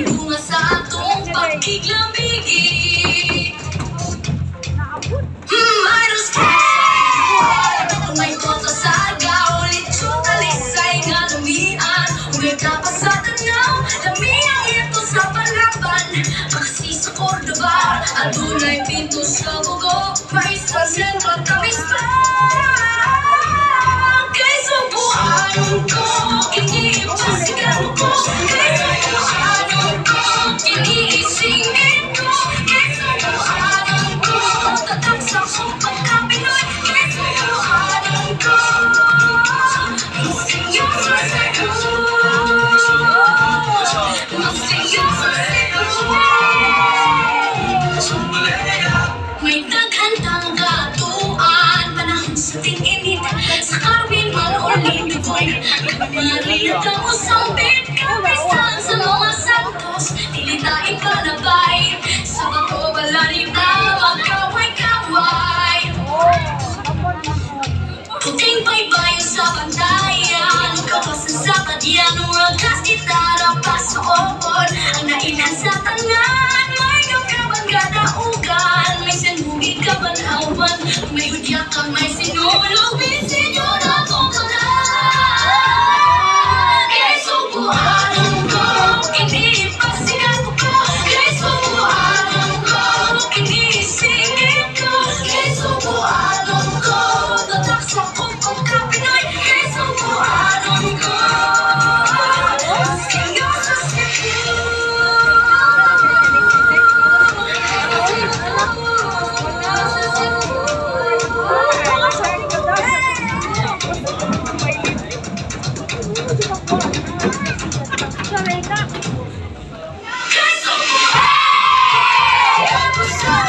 Bunga sa atong pagkiglamigi. Mayro's kaya may koto sa agaw, litsyo talisay nga lumian. Umita pa sa tanaw, lamiyang ito sa palaban. Kasi sa Cordoba, adunay pinto sa bugo. Maisa sentro tamis pa. Kay subuan ko, iniipasigaw ko. Kay subuan ko, iniisingin ko. Kay subuan ko, tatak sa kong pagkapinoy. Kay subuan ko, masinyoso sa ko. Masinyoso sa ko. May daghang katuan, panahon sa ting-init. Sa karwin malulit ko'y Maria ka mo sambit. Kapisan sa mga santos, tilitain palabay. Sa bako balanita, magkaway-kaway. Puting baybayo sa bandayan, kawasan sa kadyan, uragas gitara pa sa opon. Ang nainan sa tangan, may gawkaban gadaugan. May sanbugid ka banhawan, may hudyak ka, may sinulog. Sinyo na kong kanan. Kay subuhan ko, iniipasigan ko. Kay subuhan ko, iniisingin ko. Kay subuhan ko, tatak sa kong pagkapinoy. Kay subuhan ko, sinyo sa siko. Kay subuhan ko,